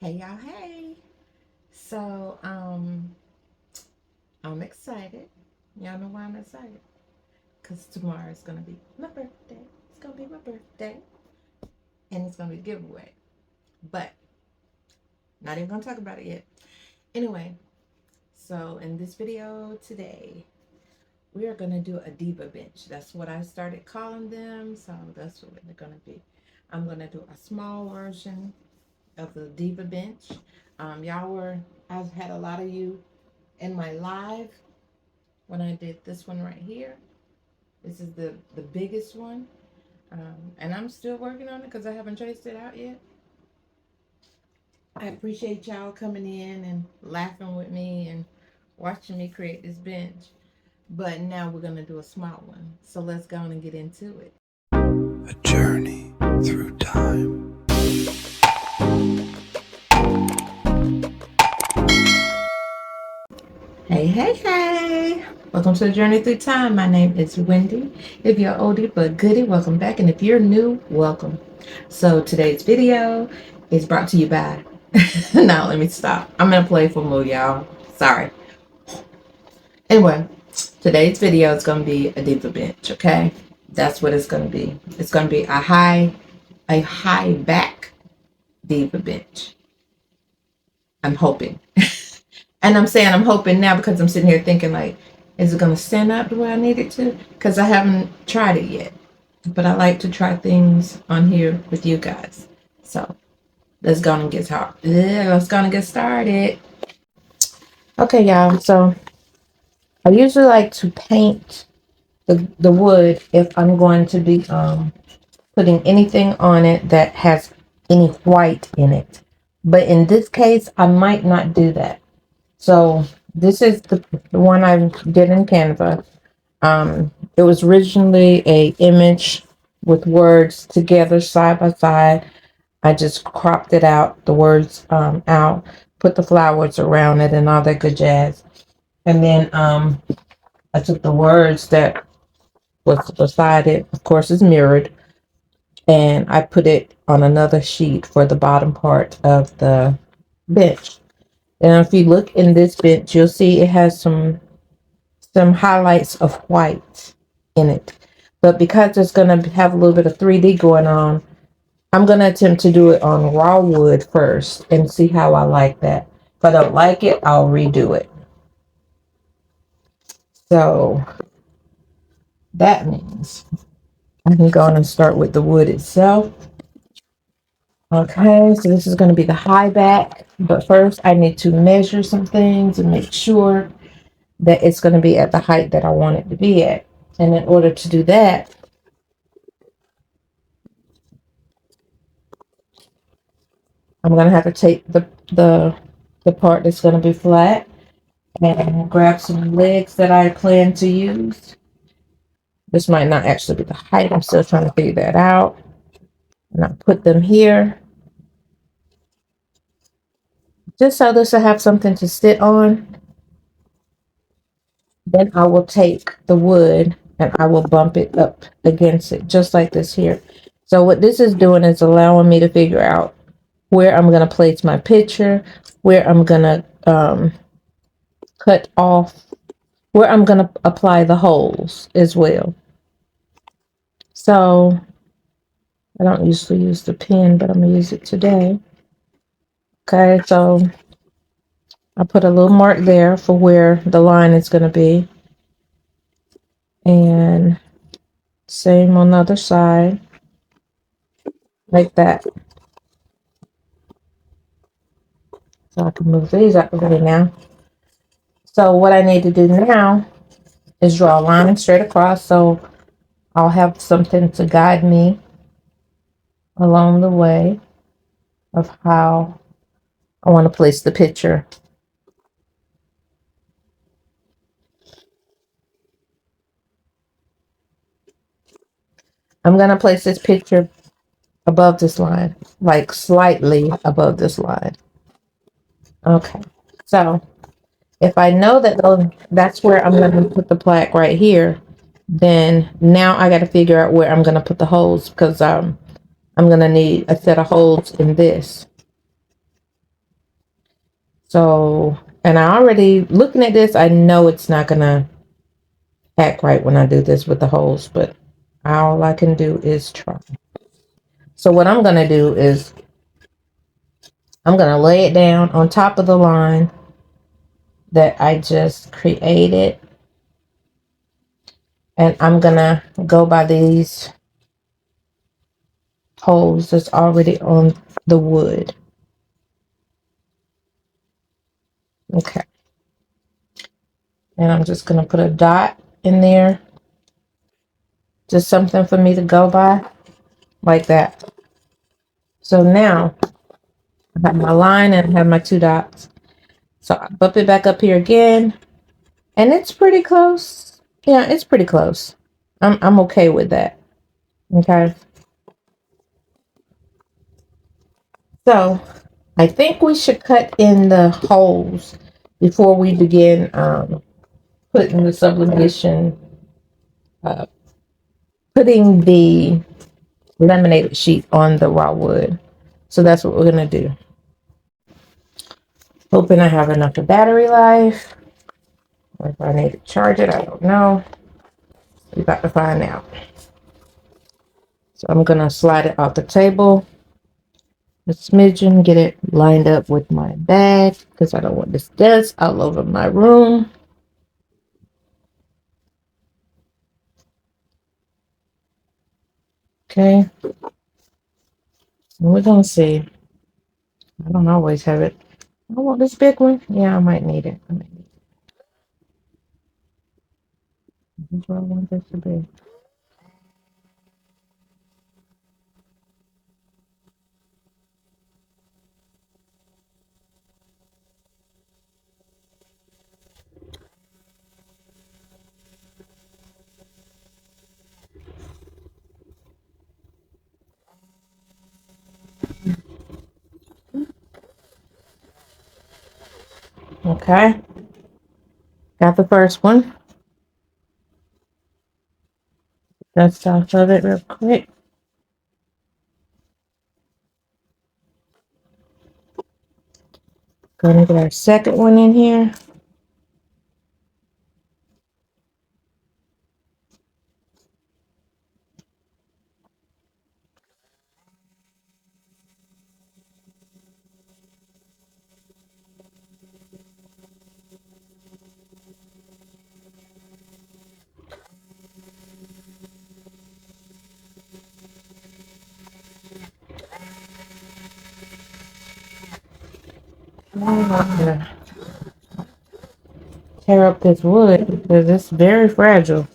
Hey y'all, hey. So, I'm excited. Y'all know why I'm excited? Because tomorrow is gonna be my birthday. It's gonna be my birthday. And it's gonna be a giveaway. But not even gonna talk about it yet. Anyway, so in this video today, we are gonna do a diva bench. That's what I started calling them. So that's what they're gonna be. I'm gonna do a small version of the diva bench. I've had a lot of you in my live when I did this one right here. This is the biggest one. And I'm still working on it because I haven't traced it out yet. I appreciate y'all coming in and laughing with me and watching me create this bench. But now we're going to do a small one. So let's go on and get into it. A journey through time. Hey, hey, hey. Welcome to the Journey Through Time. My name is Wendy. If you're oldie but goodie, welcome back. And if you're new, welcome. So today's video is brought to you by... Now let me stop. I'm in a playful mood, y'all. Sorry. Anyway, today's video is going to be a diva bench, okay? That's what it's going to be. It's going to be a high back diva bench. I'm hoping. And I'm saying I'm hoping now because I'm sitting here thinking like, is it going to stand up the way I need it to? Because I haven't tried it yet. But I like to try things on here with you guys. So let's go and get started. Let's go and get started. Okay, y'all. So I usually like to paint the wood if I'm going to be putting anything on it that has any white in it. But in this case, I might not do that. So this is the one I did in Canva. It was originally a image with words together side by side. I just cropped it out, the words out, put the flowers around it and all that good jazz. And then I took the words that was beside it, of course it's mirrored, and I put it on another sheet for the bottom part of the bench. And if you look in this bench, you'll see it has some highlights of white in it. But because it's going to have a little bit of 3D going on, I'm going to attempt to do it on raw wood first and see how I like that. If I don't like it, I'll redo it. So that means I can go on and start with the wood itself. Okay, so this is going to be the high back, but first I need to measure some things and make sure that it's going to be at the height that I want it to be at. And in order to do that, I'm going to have to take the part that's going to be flat and grab some legs that I plan to use. This might not actually be the height. I'm still trying to figure that out. And I put them here just so this will have something to sit on. Then I will take the wood and I will bump it up against it just like this here. So what this is doing is allowing me to figure out where I'm going to place my picture, where I'm going to cut off, where I'm going to apply the holes as well. So I don't usually use the pen, but I'm going to use it today. Okay, so I put a little mark there for where the line is going to be. And same on the other side, like that. So I can move these out of the way now. So what I need to do now is draw a line straight across so I'll have something to guide me along the way of how I want to place the picture. I'm going to place this picture above this line, like slightly above this line. Okay, so if I know that that's where I'm going to put the plaque right here, then now I got to figure out where I'm going to put the holes because I'm going to need a set of holes in this. So, and I already looking at this, I know it's not gonna act right when I do this with the holes, but all I can do is try. So what I'm gonna do is I'm gonna lay it down on top of the line that I just created, and I'm gonna go by these holes that's already on the wood. Okay, and I'm just gonna put a dot in there, just something for me to go by, like that. So now I have my line and I have my two dots. So I bump it back up here again, and it's pretty close. Yeah, it's pretty close. I'm okay with that. Okay. So I think we should cut in the holes before we begin putting the sublimation, uh, putting the laminated sheet on the raw wood. So that's what we're gonna do. Hoping I have enough of battery life. Or if I need to charge it, I don't know. We're about to find out. So I'm gonna slide it off the table a smidgen, get it lined up with my bag because I don't want this dust all over my room. Okay. And we're gonna see. I don't always have it. I want this big one. Yeah, I might need it. This is where I want this to be. Okay. Got the first one. Dust off of it real quick. Gonna get our second one in here. I'm gonna tear up this wood because it's very fragile.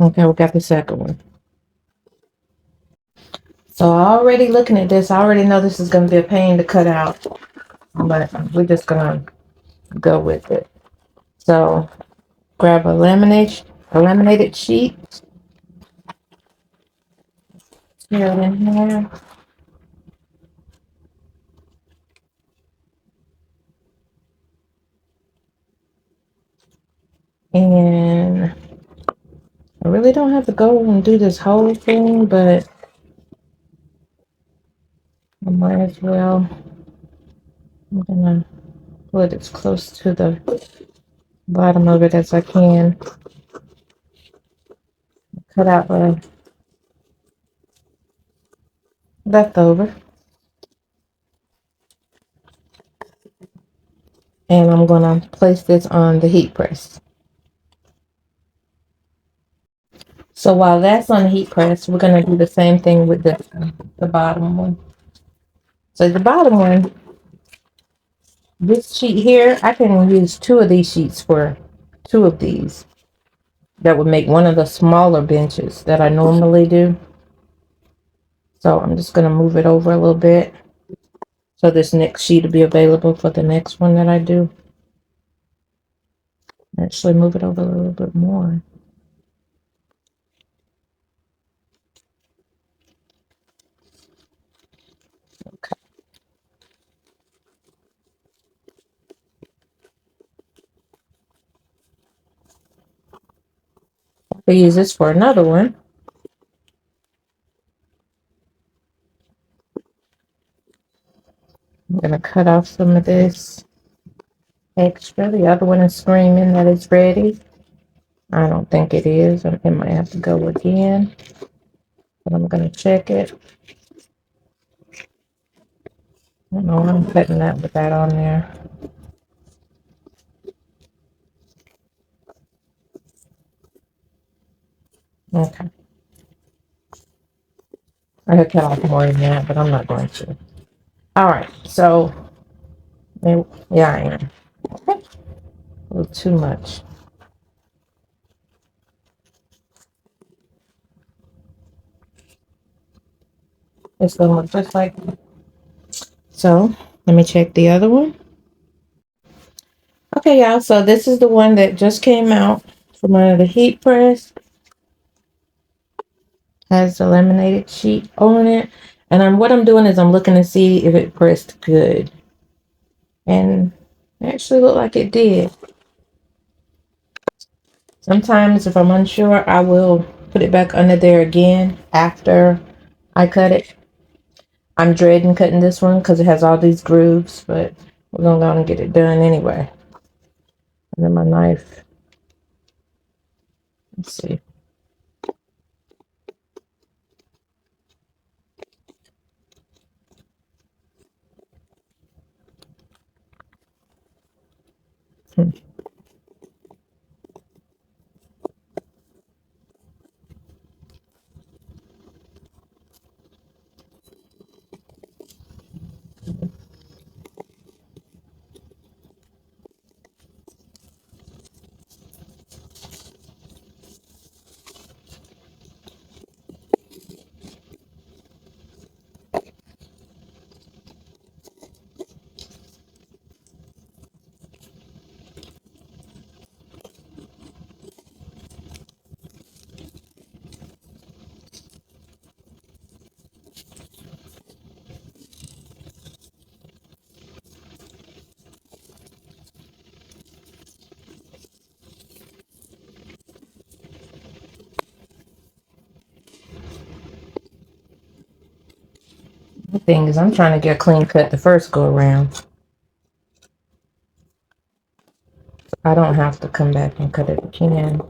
Okay, we got the second one. So already looking at this, I already know this is gonna be a pain to cut out, but we're just gonna go with it. So grab a laminated sheet, tear it in here, and I really don't have to go and do this whole thing, but I might as well. I'm gonna put it as close to the bottom of it as I can. Cut out the leftover. And I'm gonna place this on the heat press. So while that's on the heat press, we're gonna do the same thing with the bottom one. So the bottom one, this sheet here, I can use two of these sheets for two of these. That would make one of the smaller benches that I normally do. So I'm just gonna move it over a little bit. So this next sheet will be available for the next one that I do. Actually move it over a little bit more. Okay. I could use this for another one. I'm gonna cut off some of this extra. The other one is screaming that it's ready. I don't think it is. It might have to go again, but I'm gonna check it. I don't know why I'm cutting that with that on there. Okay. I could cut off more than that, but I'm not going to. All right, so yeah, I am. A little too much. It's gonna look just like that. So let me check the other one. Okay, y'all. So this is the one that just came out from under the heat press. Has the laminated sheet on it, and what I'm doing is I'm looking to see if it pressed good, and it actually looked like it did. Sometimes if I'm unsure, I will put it back under there again after I cut it. I'm dreading cutting this one because it has all these grooves, but we're gonna go and get it done anyway. And then my knife. Let's see. The thing is, I'm trying to get a clean cut the first go around. I don't have to come back and cut it again.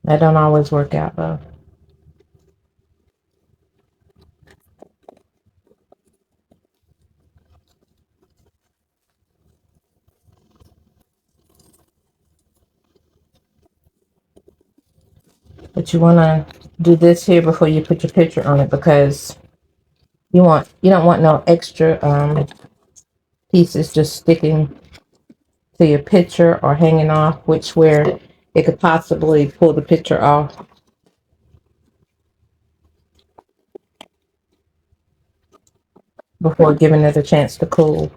That don't always work out though. But you want to do this here before you put your picture on it, because you don't want no extra pieces just sticking to your picture or hanging off, which where it could possibly pull the picture off before giving it a chance to cool.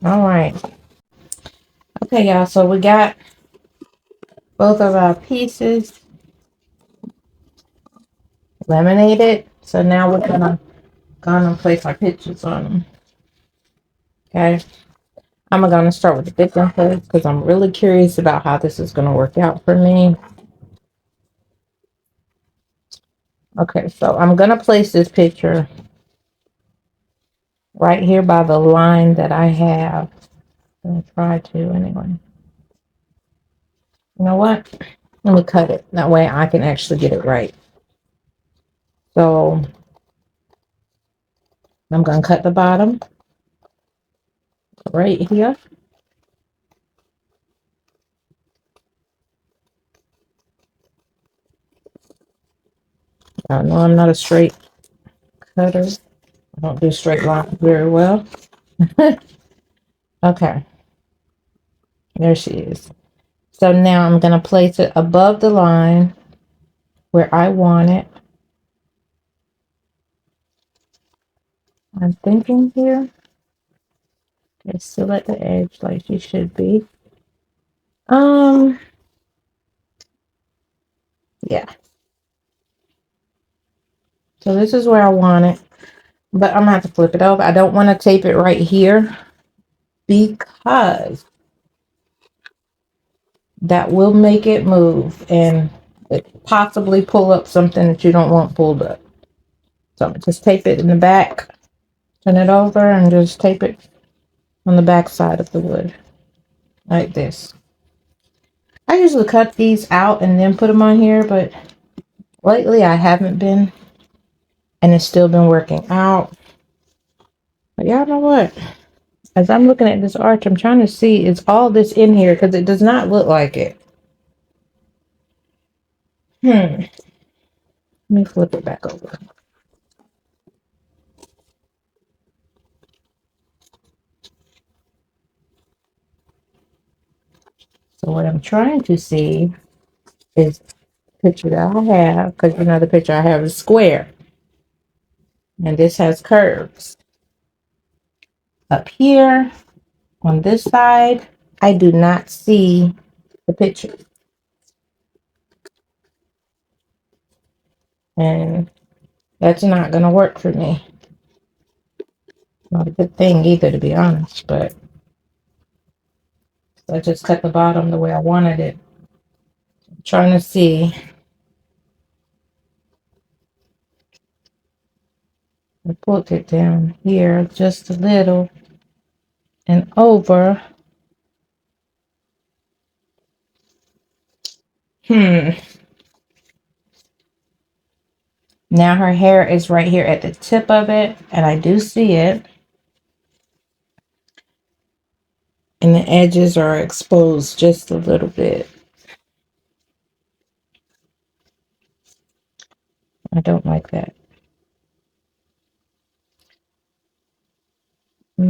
All right. Okay, y'all. So we got both of our pieces laminated. So now we're gonna go and place our pictures on them. Okay. I'm gonna start with the big one first because I'm really curious about how this is gonna work out for me. Okay, so I'm gonna place this picture right here by the line that I have. I'm gonna try to anyway. You know what? Let me cut it. That way I can actually get it right. So I'm gonna cut the bottom right here. I know I'm not a straight cutter. I don't do straight lines very well. Okay, there she is. So now I'm going to place it above the line where I want it. I'm thinking here. Okay, still at the edge like she should be. Yeah. So this is where I want it, but I'm gonna have to flip it over. I don't want to tape it right here because that will make it move and possibly pull up something that you don't want pulled up. So I'm gonna just tape it in the back, turn it over, and just tape it on the back side of the wood like this. I usually cut these out and then put them on here, but lately I haven't been, and it's still been working out. But y'all know what? As I'm looking at this arch, I'm trying to see, is all this in here? Because it does not look like it. Let me flip it back over. So what I'm trying to see is the picture that I have, because you know the picture I have is square. And this has curves. Up here, on this side, I do not see the picture. And that's not going to work for me. Not a good thing either, to be honest, but I just cut the bottom the way I wanted it. I'm trying to see. I pulled it down here just a little and over. Now her hair is right here at the tip of it, and I do see it. And the edges are exposed just a little bit. I don't like that. I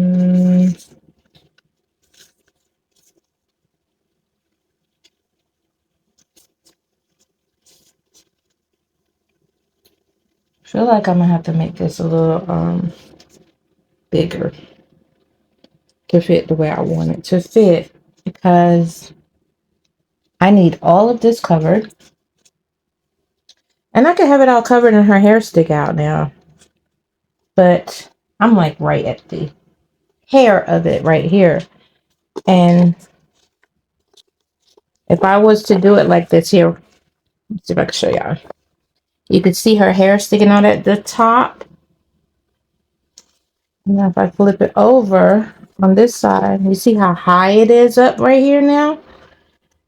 feel like I'm gonna have to make this a little bigger to fit the way I want it to fit, because I need all of this covered. And I could have it all covered and her hair stick out now. But I'm like right at the hair of it right here. And if I was to do it like this here, let's see if I can show y'all. You could see her hair sticking out at the top. Now if I flip it over on this side, you see how high it is up right here now?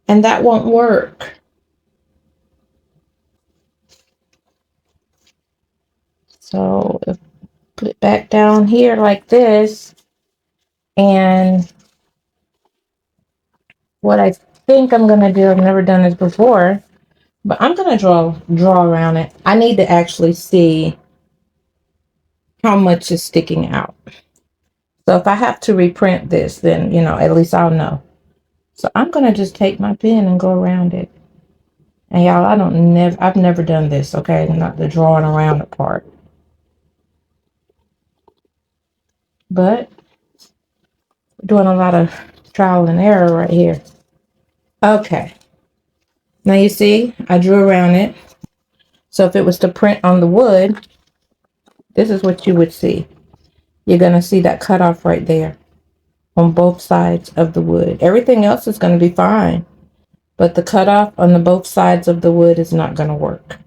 And that won't work. So if I put it back down here like this, and what I think I'm gonna do, I've never done this before, but I'm gonna draw around it. I need to actually see how much is sticking out. So if I have to reprint this, then you know, at least I'll know. So I'm gonna just take my pen and go around it. And y'all, I've never done this, okay? Not the drawing around the part. But we're doing a lot of trial and error right here. Okay. Now you see, I drew around it. So if it was to print on the wood, this is what you would see. You're gonna see that cutoff right there on both sides of the wood. Everything else is gonna be fine, but the cutoff on the both sides of the wood is not gonna work.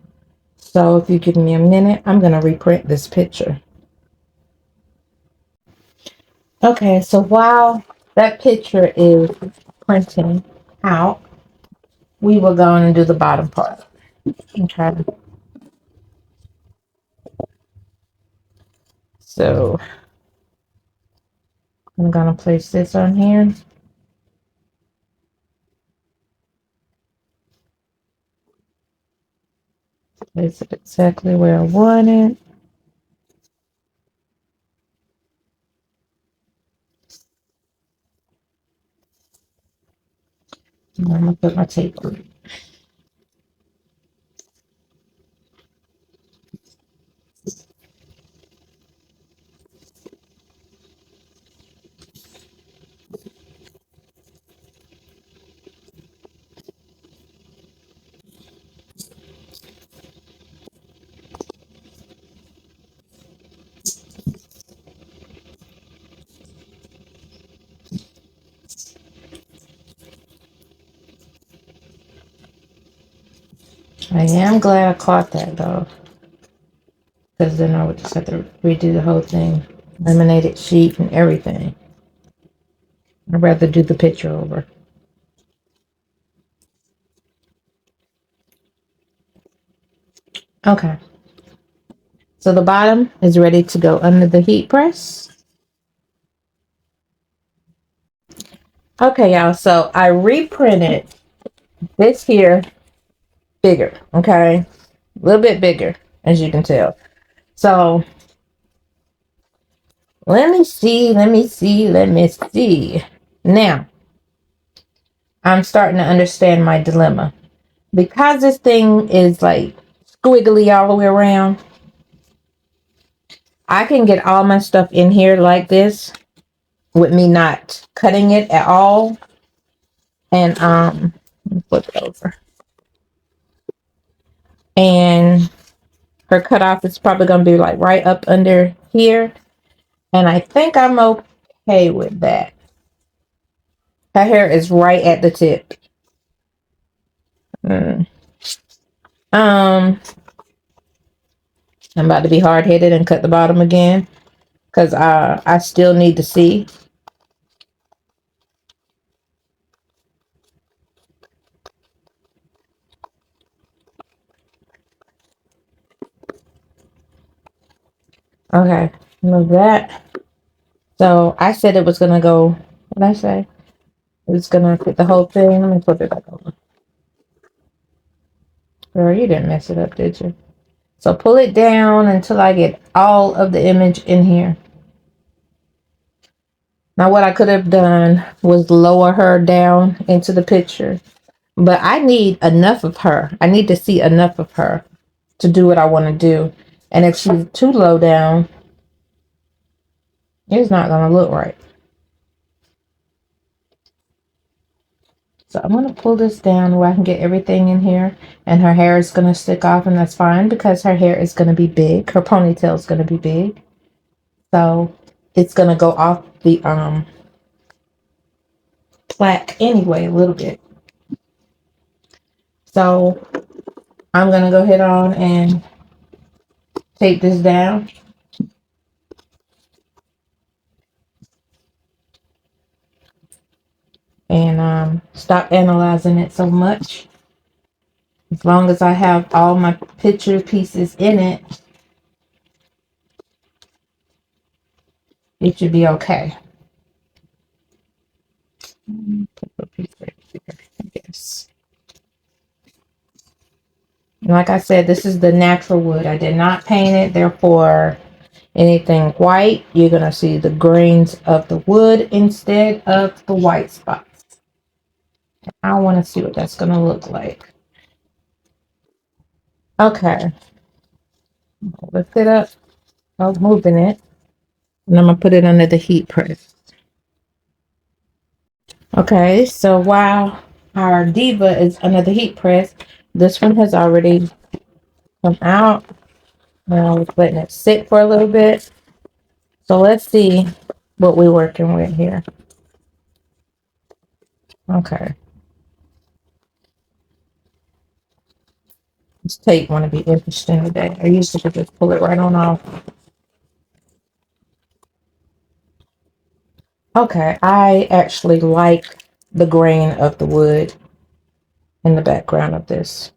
So if you give me a minute, I'm gonna reprint this picture. Okay, so while that picture is printing out, we will go and do the bottom part. Okay. So I'm gonna place this on here. Place it exactly where I want it. I'm gonna put my tape on it. I am glad I caught that though, because then I would just have to redo the whole thing, laminated sheet and everything. I'd rather do the picture over. Okay, so the bottom is ready to go under the heat press. Okay, y'all, so I reprinted this here bigger, okay? A little bit bigger, as you can tell. So, let me see. Now, I'm starting to understand my dilemma. Because this thing is like squiggly all the way around, I can get all my stuff in here like this with me not cutting it at all. And flip it over. And her cutoff is probably gonna be like right up under here. And I think I'm okay with that. Her hair is right at the tip. I'm about to be hard-headed and cut the bottom again because I still need to see. Okay, move that. So I said it was gonna go. What did I say? It was gonna fit the whole thing. Let me flip it back over. Girl, you didn't mess it up, did you? So pull it down until I get all of the image in here. Now what I could have done was lower her down into the picture. But I need enough of her. I need to see enough of her to do what I want to do. And if she's too low down, it's not going to look right. So I'm going to pull this down where I can get everything in here. And her hair is going to stick off, and that's fine because her hair is going to be big. Her ponytail is going to be big. So it's going to go off the plaque anyway a little bit. So I'm going to go ahead on and tape this down. And stop analyzing it so much. As long as I have all my picture pieces in it, it should be okay. Put a piece right here, I guess. And like I said, this is the natural wood. I did not paint it, therefore anything white, you're gonna see the grains of the wood instead of the white spots. I want to see what that's gonna look like. Okay, lift it up. I'm moving it, and I'm gonna put it under the heat press. Okay, so while our Diva is under the heat press, this one has already come out. Now we're letting it sit for a little bit. So let's see what we're working with here. Okay. This tape want to be interesting today. I used to just pull it right on off. Okay, I actually like the grain of the wood in the background of this.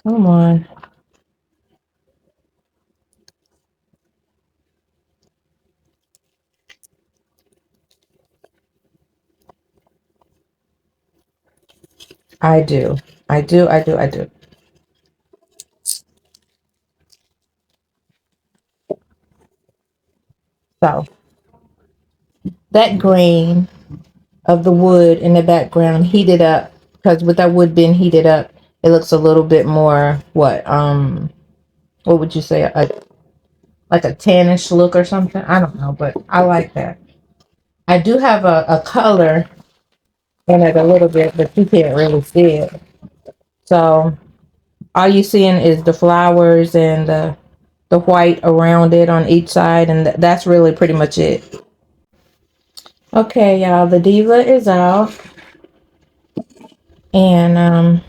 Come on. I do. I do. So that green of the wood in the background heated up, because with that wood being heated up, it looks a little bit more what would you say, like a tannish look or something. I don't know, but I like that. I do have a color in it a little bit, but you can't really see it. So all you seeing is the flowers and the white around it on each side, and that's really pretty much it. Okay, y'all, the Diva is out, and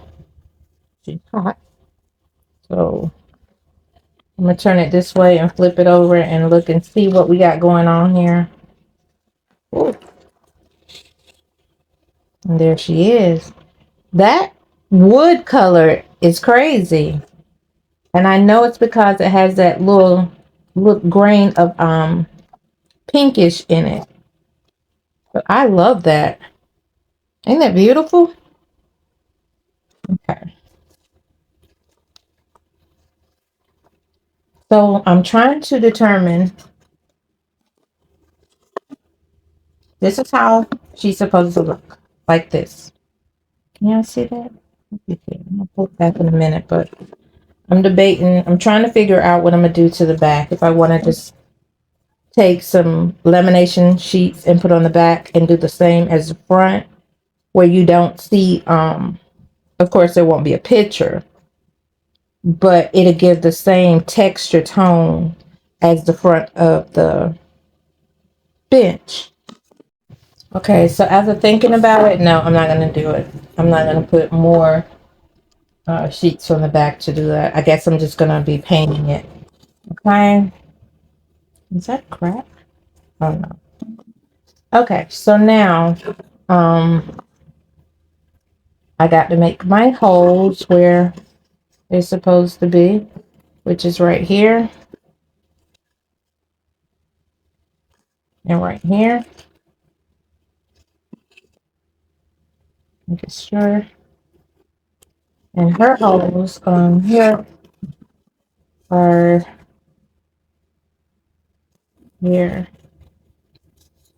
she's hot. So I'm gonna turn it this way and flip it over and look and see what we got going on here. Ooh. And there she is. That wood color is crazy. And I know it's because it has that little grain of pinkish in it. But I love that. Ain't that beautiful? Okay. So I'm trying to determine, this is how she's supposed to look. Like this. Can y'all see that? I'm gonna pull it back in a minute, but I'm debating. I'm trying to figure out what I'm gonna do to the back. If I want to just take some lamination sheets and put on the back and do the same as the front, where you don't see, of course there won't be a picture, but it'll give the same texture tone as the front of the bench. Okay, so after thinking about it, no, I'm not gonna do it. I'm not gonna put more sheets on the back to do that. I guess I'm just gonna be painting it. Okay, is that crap? Oh no. Okay, so now I got to make my holes where they're supposed to be, which is right here and right here. Make sure. And her holes here are here.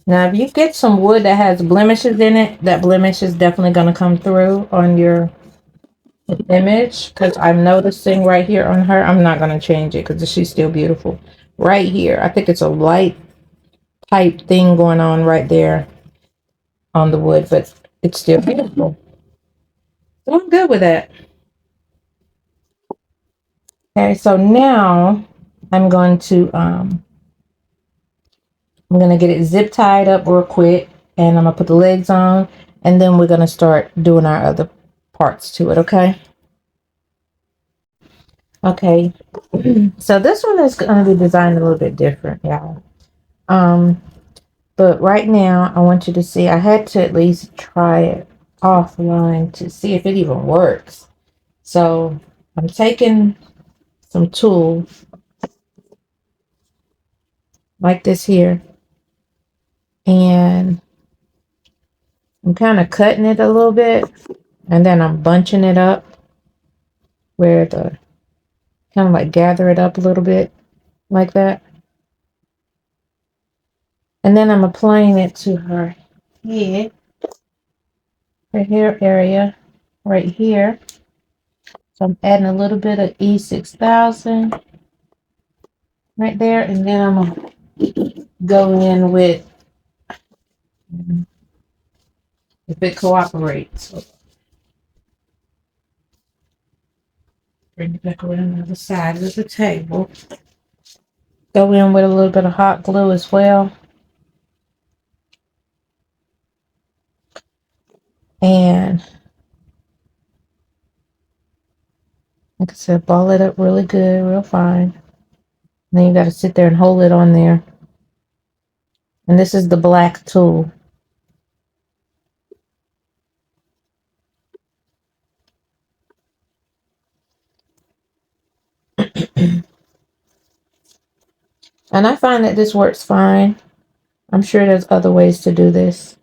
Now, if you get some wood that has blemishes in it, that blemish is definitely going to come through on your image, because I'm noticing right here on her. I'm not going to change it because she's still beautiful. Right here, I think it's a light type thing going on right there on the wood, but it's still beautiful. So I'm good with that. Okay, so now I'm going to get it zip tied up real quick, and I'm gonna put the legs on, and then we're gonna start doing our other parts to it. Okay. Okay. So this one is gonna be designed a little bit different, y'all. But right now I want you to see. I had to at least try it offline to see if it even works. So I'm taking some tools like this here, and I'm kind of cutting it a little bit, and then I'm bunching it up where the kind of like gather it up a little bit like that. And then I'm applying it to her head, her hair area right here. So I'm adding a little bit of E6000 right there, and then I'm gonna go in with, if it cooperates. So bring it back around the other side of the table. Go in with a little bit of hot glue as well. And like I said, ball it up really good, real fine. And then you got to sit there and hold it on there. And this is the black tool. And I find that this works fine. I'm sure there's other ways to do this.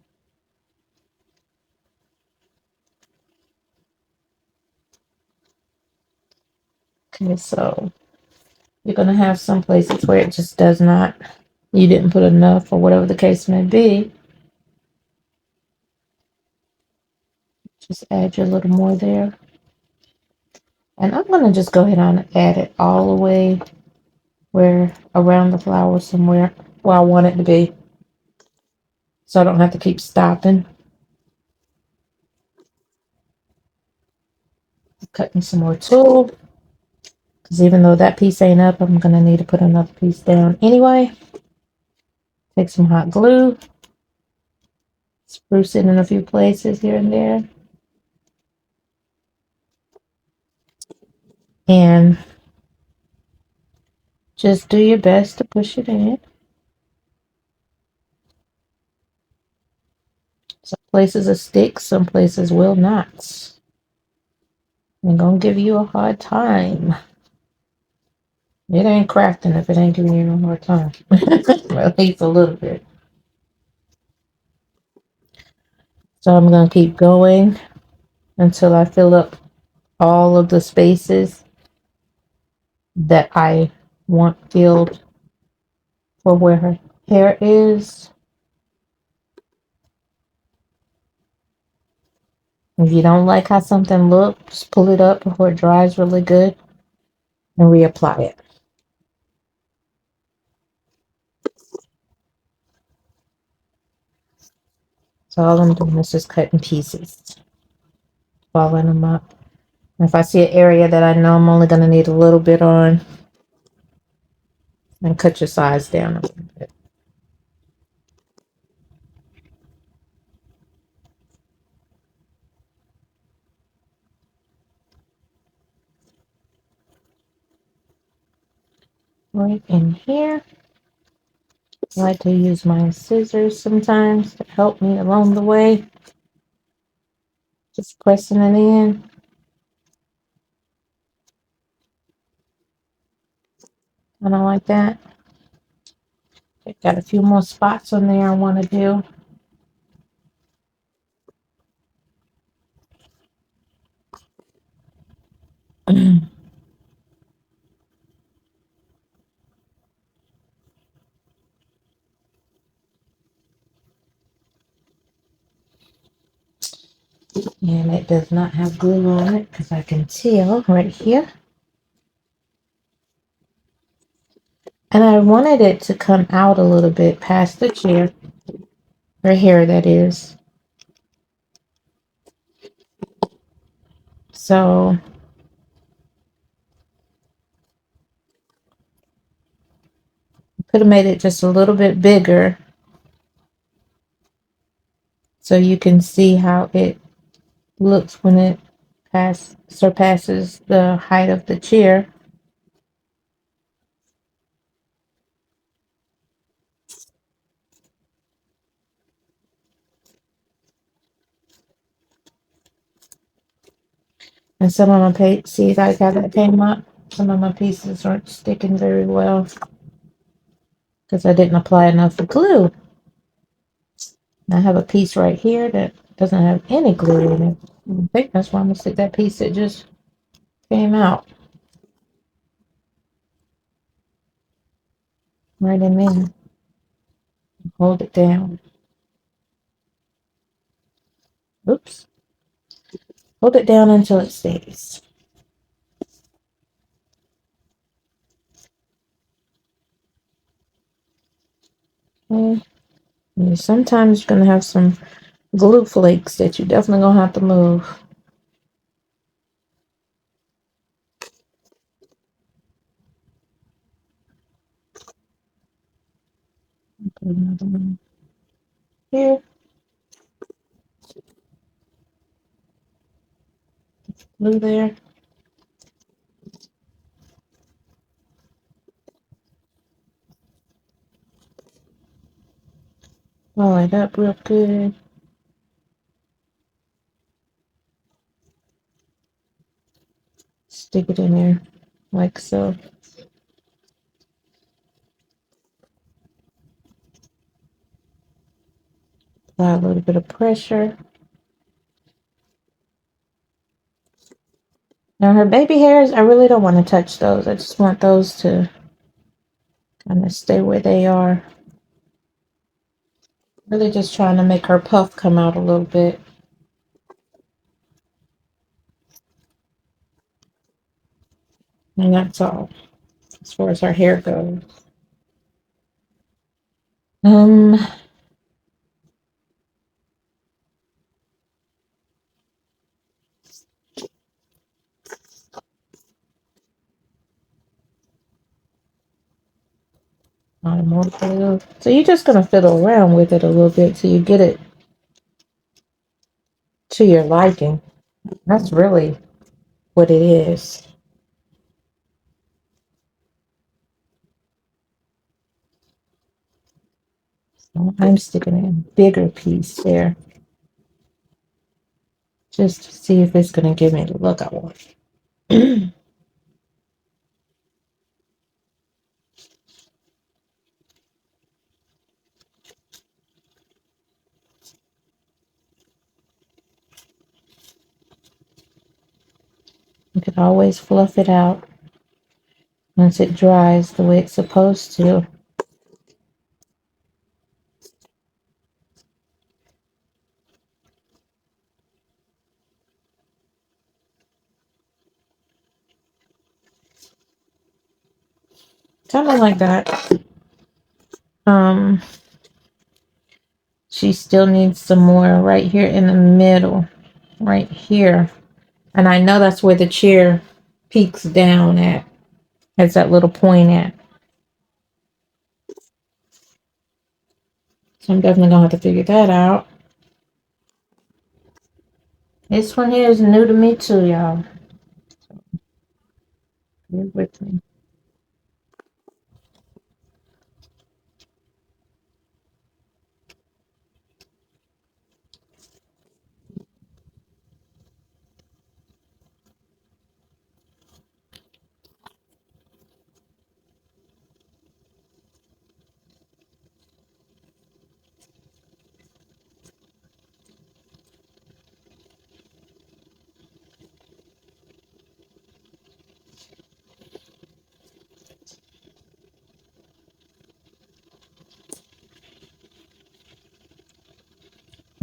Okay, so you're going to have some places where it just does not, you didn't put enough or whatever the case may be. Just add your little more there. And I'm going to just go ahead and add it all the way where around the flower somewhere where I want it to be. So I don't have to keep stopping. Cutting some more tulle. Because even though that piece ain't up, I'm going to need to put another piece down anyway. Take some hot glue. Spruce it in a few places here and there. And just do your best to push it in. Some places will stick, some places will not. I'm going to give you a hard time. It ain't crafting if it ain't giving you a hard time. Well, at least a little bit. So I'm going to keep going until I fill up all of the spaces that I want filled for where her hair is. If you don't like how something looks, just pull it up before it dries really good and reapply it. So all I'm doing is just cutting pieces, following them up. And if I see an area that I know I'm only going to need a little bit on, then cut your size down a little bit. Right in here. I like to use my scissors sometimes to help me along the way. Just pressing it in. And I like that. I've got a few more spots on there I want to do. And it does not have glue on it because I can tell right here. And I wanted it to come out a little bit past the chair. Right here, that is. So I could have made it just a little bit bigger so you can see how it looks when it surpasses the height of the chair. And some of my see, I got that came up. Some of my pieces aren't sticking very well because I didn't apply enough glue. I have a piece right here that doesn't have any glue in it. I think that's why I'm gonna stick that piece that just came out right in there. Hold it down. Oops. Hold it down until it stays. Okay. And sometimes you're gonna have some glue flakes that you definitely gonna have to move. Put another one here. Glue there. Roll it up real good. Stick it in there like so. Apply a little bit of pressure. Now her baby hairs, I really don't want to touch those. I just want those to kind of stay where they are. Really just trying to make her puff come out a little bit. And that's all as far as our hair goes. Um, more glue. So you're just gonna fiddle around with it a little bit till you get it to your liking. That's really what it is. So I'm sticking a bigger piece there just to see if it's gonna give me the look I want. You can always fluff it out once it dries the way it's supposed to. Something like that. She still needs some more right here in the middle, right here. And I know that's where the chair peaks down at, has that little point at. So I'm definitely gonna have to figure that out. This one here is new to me too, y'all. Bear with me.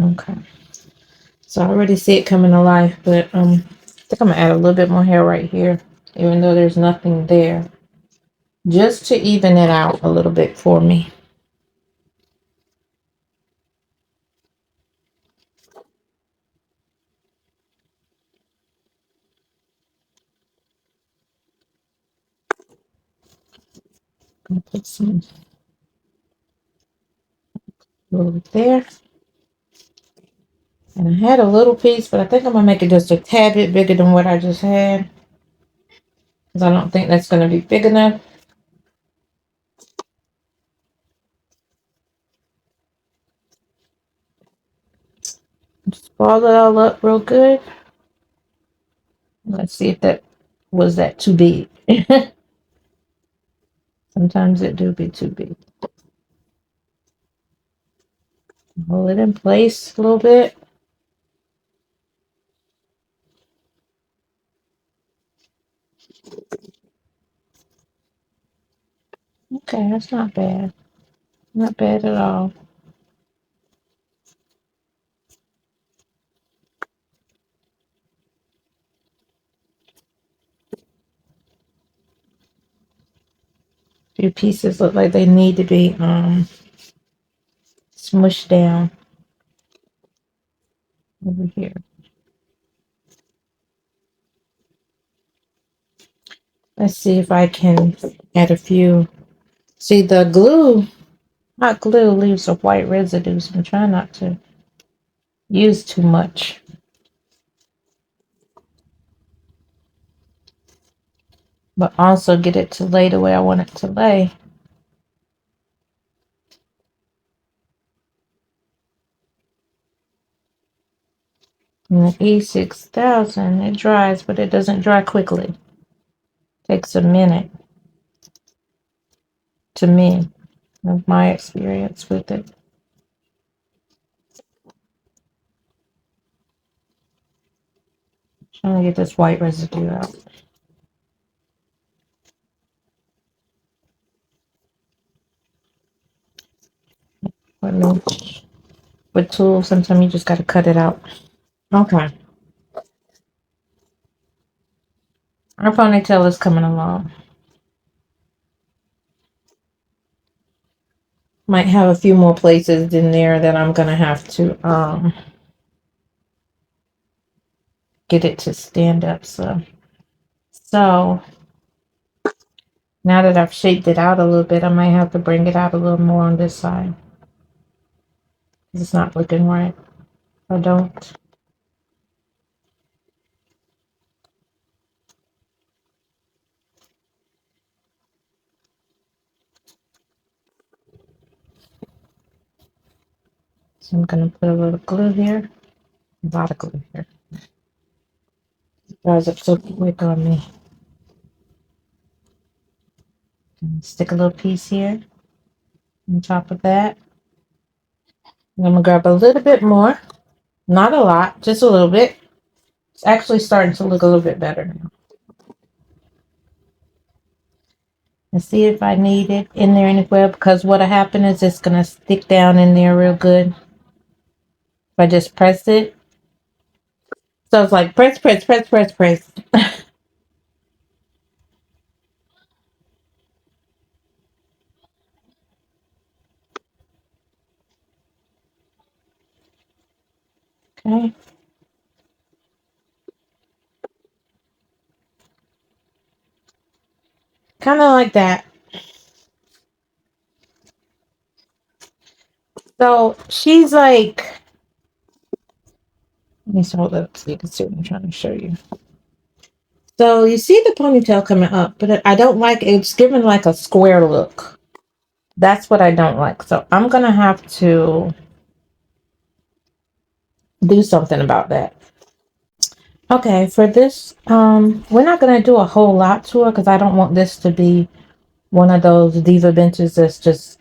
Okay. So I already see it coming to life, but I think I'm gonna add a little bit more hair right here, even though there's nothing there, just to even it out a little bit for me. Gonna put some glue there. And I had a little piece, but I think I'm gonna make it just a tad bit bigger than what I just had, because I don't think that's gonna be big enough. Just ball it all up real good. Let's see if that was that too big. Sometimes it do be too big. Hold it in place a little bit. Okay, that's not bad. Not bad at all. Few pieces look like they need to be smushed down over here. Let's see if I can add a few. See, the glue, hot glue leaves a white residue, so I'm trying not to use too much. But also get it to lay the way I want it to lay. And the E6000, it dries, but it doesn't dry quickly. Takes a minute, to me, of my experience with it. Trying to get this white residue out. With tools, sometimes you just got to cut it out. Okay. Our ponytail is coming along. Might have a few more places in there that I'm gonna have to get it to stand up. So now that I've shaped it out a little bit, I might have to bring it out a little more on this side. It's not looking right. I don't. So I'm gonna put a little glue here. A lot of glue here. It dries up so quick on me. And stick a little piece here on top of that. And I'm gonna grab a little bit more. Not a lot, just a little bit. It's actually starting to look a little bit better now. And see if I need it in there anywhere, because what'll happen is it's gonna stick down in there real good if I just press it. So it's like press, press, press, press, press. Okay. Kind of like that. So she's like, let me hold it up so you can see what I'm trying to show you. So you see the ponytail coming up, but I don't like it. It's giving like a square look. That's what I don't like. So I'm gonna have to do something about that. Okay, for this, we're not gonna do a whole lot to her because I don't want this to be one of those diva benches that's just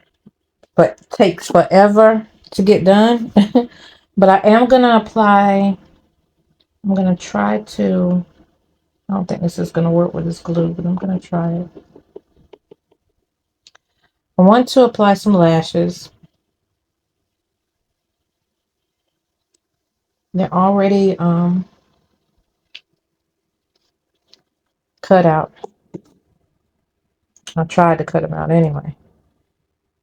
but takes forever to get done. But I am gonna apply. I'm gonna try to. I don't think this is gonna work with this glue, but I'm gonna try it. I want to apply some lashes. They're already cut out. I tried to cut them out anyway.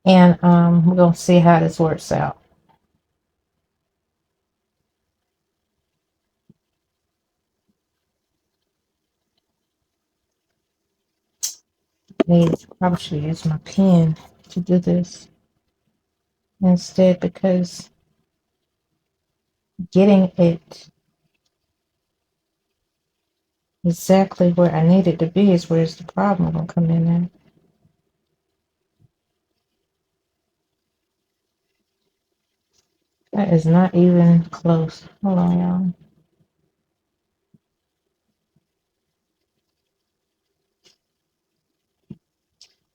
And we're gonna see how this works out. Probably should use my pen to do this instead, because getting it exactly where I need it to be is where's the problem gonna come in at. That is not even close. Hold on, y'all.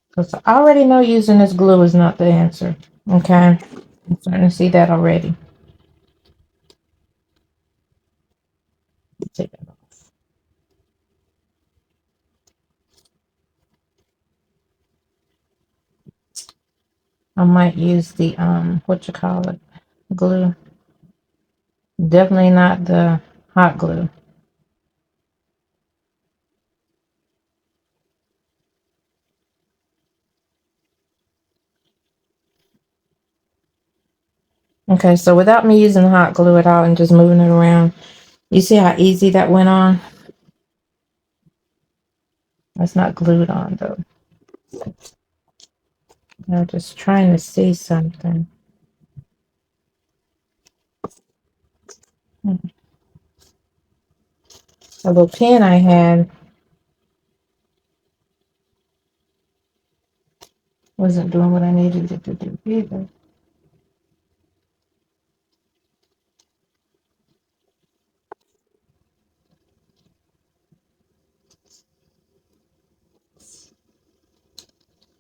Because I already know using this glue is not the answer. Okay? I'm starting to see that already. Take that off. I might use the what you call it, glue. Definitely not the hot glue. Okay, so without me using hot glue at all and just moving it around, you see how easy that went on? That's not glued on though. I'm just trying to see something. A little pen I had wasn't doing what I needed it to do either.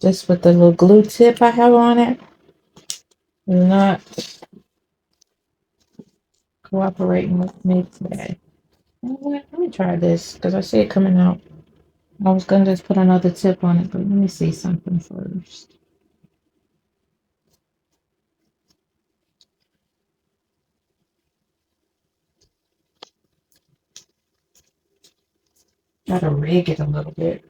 Just with the little glue tip I have on it, not cooperating with me today. You know what? Let me try this because I see it coming out. I was gonna just put another tip on it, but let me see something first. Gotta rig it a little bit.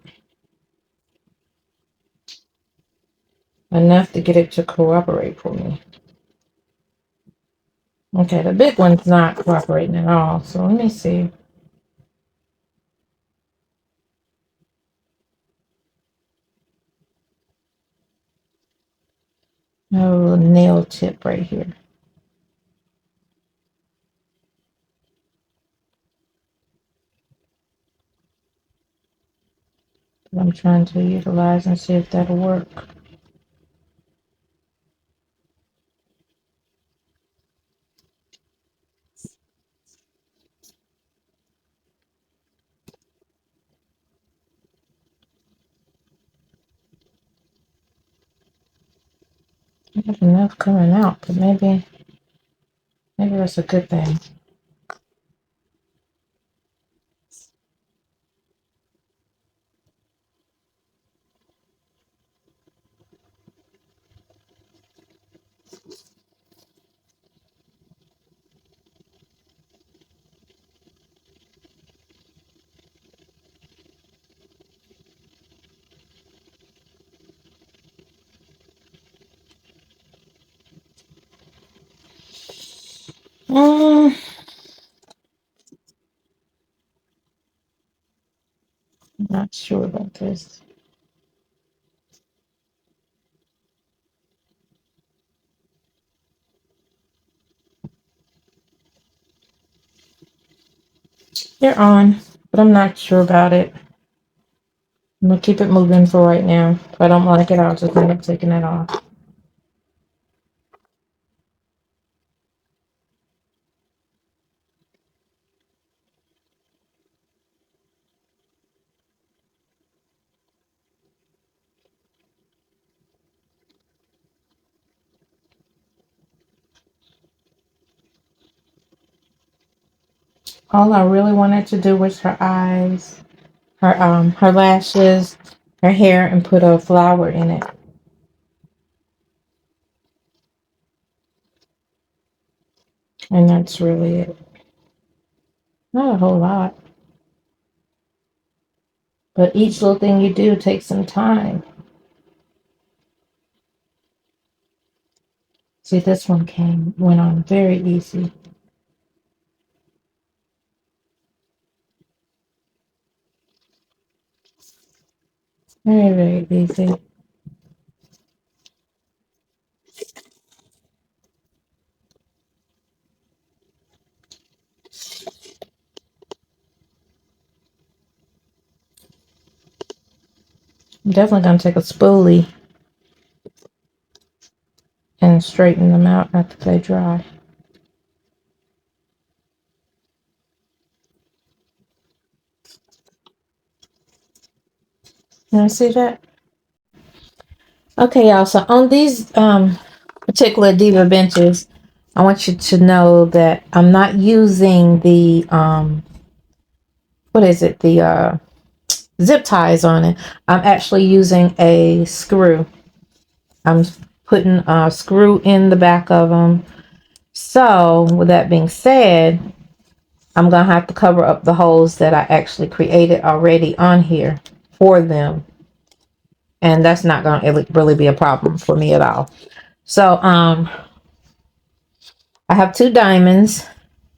Enough to get it to cooperate for me. Okay, the big one's not cooperating at all. So let me see. I have a little nail tip right here. I'm trying to utilize and see if that'll work. I have enough coming out, but maybe that's a good thing. I'm not sure about this. They're on, but I'm not sure about it. I'm gonna keep it moving for right now. If I don't like it, I'll just end up taking it off. All I really wanted to do was her eyes, her lashes, her hair, and put a flower in it. And that's really it. Not a whole lot. But each little thing you do takes some time. See, this one went on very easy. Very, very easy. I'm definitely going to take a spoolie and straighten them out after they dry. You see that? Okay, y'all. So on these particular Diva benches, I want you to know that I'm not using the what is it? The zip ties on it. I'm actually using a screw. I'm putting a screw in the back of them. So with that being said, I'm gonna have to cover up the holes that I actually created already on here for them. And that's not gonna really be a problem for me at all. So I have 2 diamonds.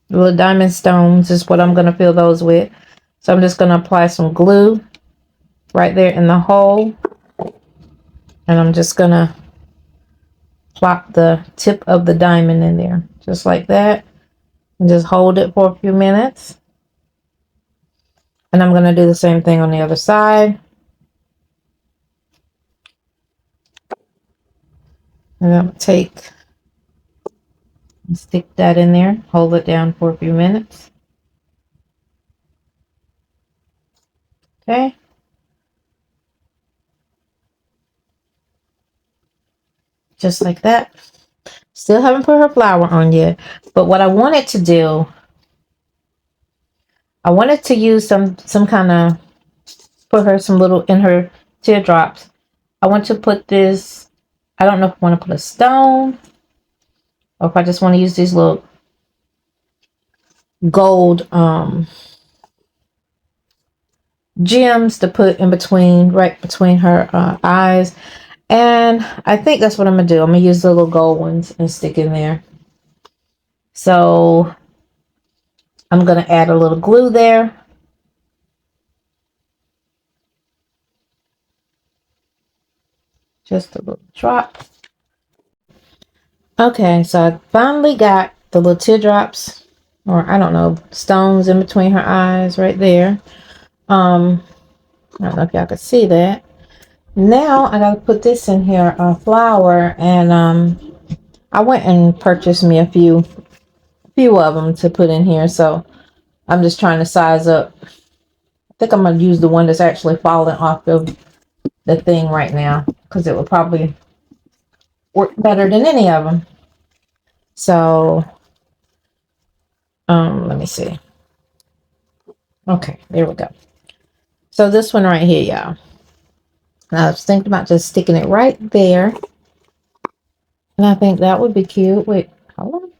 Little diamond stones is what I'm gonna fill those with. So I'm just gonna apply some glue right there in the hole. And I'm just gonna plop the tip of the diamond in there. Just like that. And just hold it for a few minutes. And I'm gonna do the same thing on the other side. And I'm gonna stick that in there, hold it down for a few minutes. Okay. Just like that. Still haven't put her flower on yet. But what I wanted to do, I wanted to use some kind of, put her some little, in her teardrops. I want to put this, I don't know if I want to put a stone or if I just want to use these little gold gems to put in between, right between her eyes. And I think that's what I'm gonna do. I'm gonna use the little gold ones and stick in there. So I'm gonna add a little glue there. Just a little drop. Okay, so I finally got the little teardrops, or I don't know, stones in between her eyes right there. I don't know if y'all could see that. Now I gotta put this in here, a flower, and I went and purchased me a few of them to put in here. So I'm just trying to size up. I think I'm gonna use the one that's actually falling off of the thing right now, because it will probably work better than any of them. So let me see. Okay, there we go. So this one right here, y'all. I was thinking about just sticking it right there. And I think that would be cute. Wait, hold on.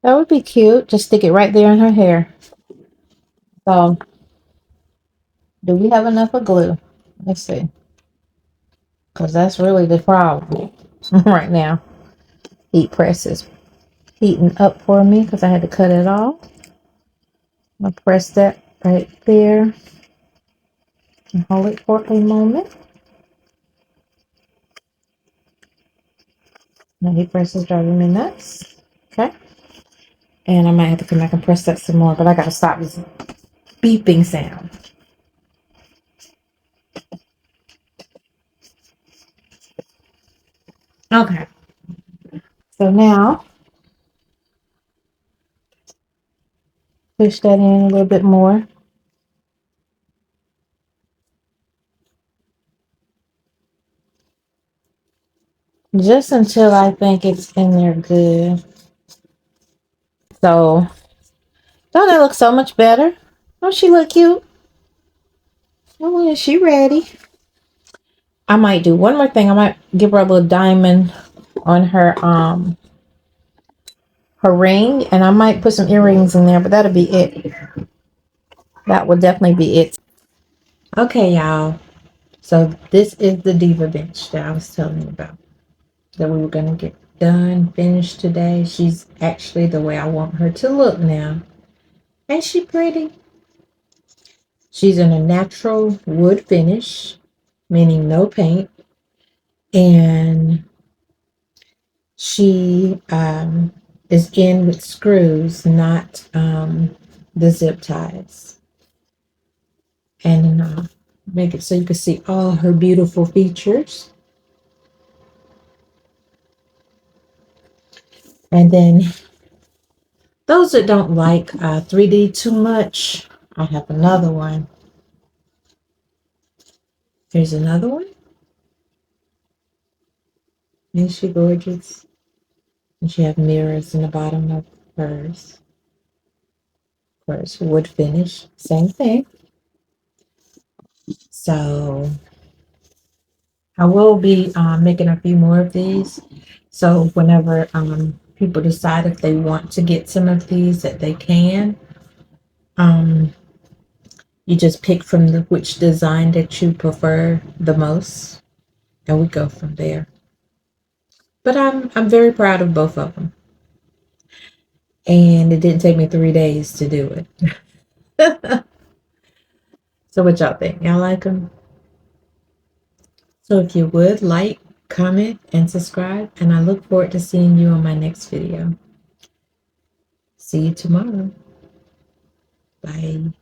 That would be cute. Just stick it right there in her hair. So, do we have enough of glue? Let's see. Because that's really the problem right now. Heat press is heating up for me because I had to cut it off. I'm going to press that right there and hold it for a moment. My heat press is driving me nuts. Okay. And I might have to come back and press that some more, but I got to stop this beeping sound. Okay. So now, push that in a little bit more. Just until I think it's in there good. So, don't it look so much better? Don't she look cute? Oh, is she ready? I might do one more thing. I might give her a little diamond on her ring, and I might put some earrings in there, but that'll be it. That will definitely be it. Okay, y'all. So this is the Diva bench that I was telling you about, that we were gonna get done, finished today. She's actually the way I want her to look now. Ain't she pretty? She's in a natural wood finish, meaning no paint, and she is in with screws, not the zip ties. And make it so you can see all her beautiful features. And then those that don't like 3D too much, I have another one. Here's another one. Isn't she gorgeous? And she have mirrors in the bottom of hers. Of course, wood finish, same thing. So I will be making a few more of these. So whenever people decide if they want to get some of these, that they can. You just pick from which design that you prefer the most, and we go from there. But I'm very proud of both of them, and it didn't take me 3 days to do it. So what y'all think? Y'all like them? So if you would like, comment, and subscribe, and I look forward to seeing you on my next video. See you tomorrow. Bye.